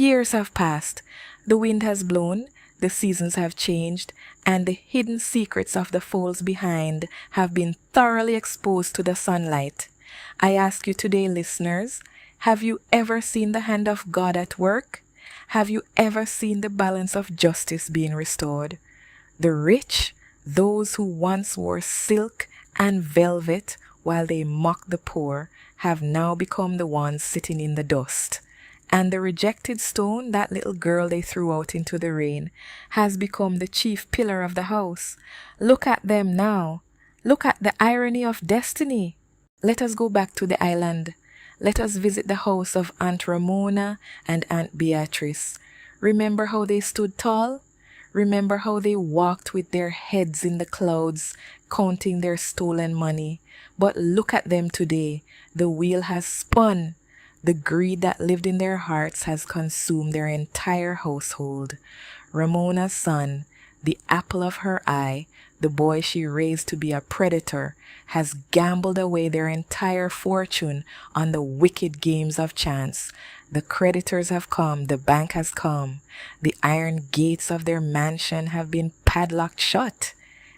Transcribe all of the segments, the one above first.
Years have passed. The wind has blown, the seasons have changed, and the hidden secrets of the folds behind have been thoroughly exposed to the sunlight. I ask you today, listeners, have you ever seen the hand of God at work? Have you ever seen the balance of justice being restored? The rich, those who once wore silk and velvet while they mocked the poor, have now become the ones sitting in the dust. And the rejected stone, that little girl they threw out into the rain, has become the chief pillar of the house. Look at them now. Look at the irony of destiny. Let us go back to the island. Let us visit the house of Aunt Ramona and Aunt Beatrice. Remember how they stood tall? Remember how they walked with their heads in the clouds, counting their stolen money. But look at them today. The wheel has spun. The greed that lived in their hearts has consumed their entire household. Ramona's son, the apple of her eye, the boy she raised to be a predator, has gambled away their entire fortune on the wicked games of chance. The creditors have come, the bank has come. The iron gates of their mansion have been padlocked shut.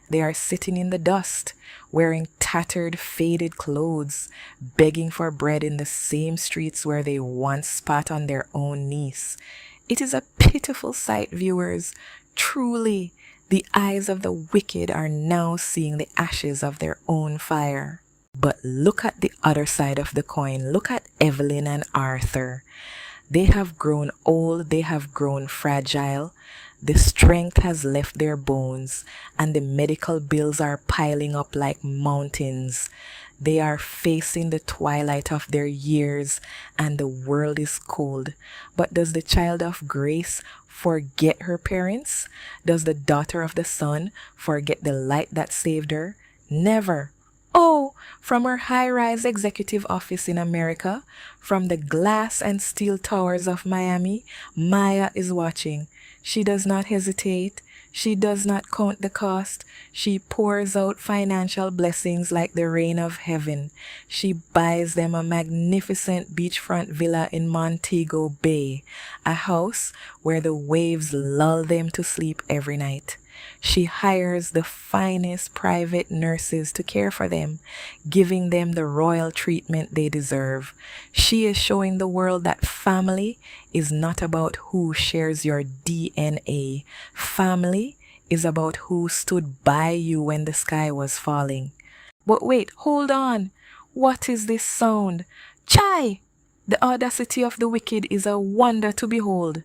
They are sitting in the dust, wearing tattered, faded clothes, begging for bread in the same streets where they once spat on their own niece. It is a pitiful sight, viewers. Truly, the eyes of the wicked are now seeing the ashes of their own fire. But look at the other side of the coin. Look at Evelyn and Arthur. They have grown old, they have grown fragile. The strength has left their bones, and the medical bills are piling up like mountains. They are facing the twilight of their years, and the world is cold. But does the child of grace forget her parents? Does the daughter of the sun forget the light that saved her? Never. Oh, from her high-rise executive office in America, from the glass and steel towers of Miami, Maya is watching. She does not hesitate. She does not count the cost. She pours out financial blessings like the rain of heaven. She buys them a magnificent beachfront villa in Montego Bay, a house where the waves lull them to sleep every night. She hires the finest private nurses to care for them, giving them the royal treatment they deserve. She is showing the world that family is not about who shares your DNA. Family is about who stood by you when the sky was falling. But wait, hold on. What is this sound? Chai! The audacity of the wicked is a wonder to behold.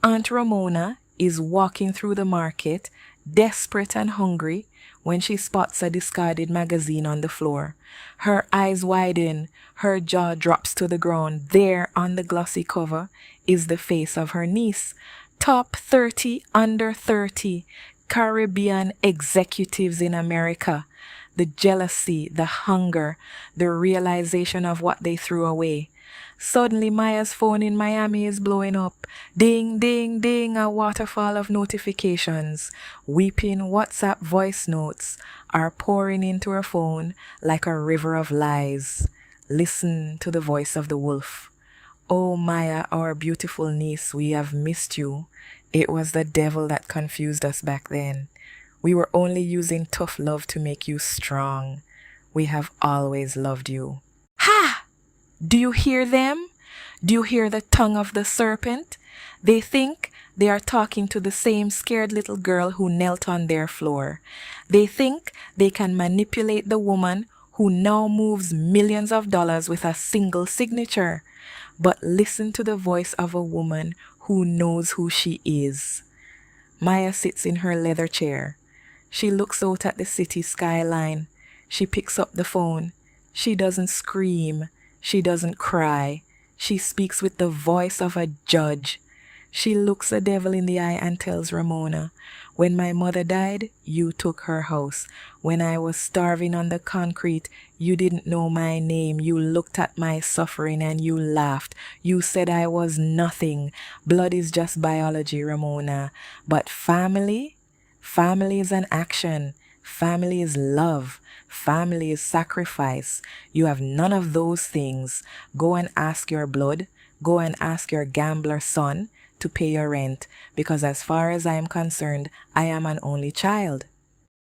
Aunt Ramona is walking through the market, desperate and hungry, when she spots a discarded magazine on the floor. Her eyes widen, her jaw drops to the ground. There on the glossy cover is the face of her niece. Top 30 under 30 Caribbean executives in America. The jealousy, the hunger, the realization of what they threw away. Suddenly, Maya's phone in Miami is blowing up. Ding, ding, ding, a waterfall of notifications. Weeping WhatsApp voice notes are pouring into her phone like a river of lies. Listen to the voice of the wolf. Oh, Maya, our beautiful niece, we have missed you. It was the devil that confused us back then. We were only using tough love to make you strong. We have always loved you. Ha! Do you hear them? Do you hear the tongue of the serpent? They think they are talking to the same scared little girl who knelt on their floor. They think they can manipulate the woman who now moves millions of dollars with a single signature. But listen to the voice of a woman who knows who she is. Maya sits in her leather chair. She looks out at the city skyline. She picks up the phone. She doesn't scream. She doesn't cry. She speaks with the voice of a judge. She looks the devil in the eye and tells Ramona, "When my mother died, you took her house. When I was starving on the concrete, you didn't know my name. You looked at my suffering and you laughed. You said I was nothing. Blood is just biology, Ramona. But family? Family is an action. Family is love. Family is sacrifice. You have none of those things. Go and ask your blood. Go and ask your gambler son to pay your rent, because as far as I am concerned, I am an only child.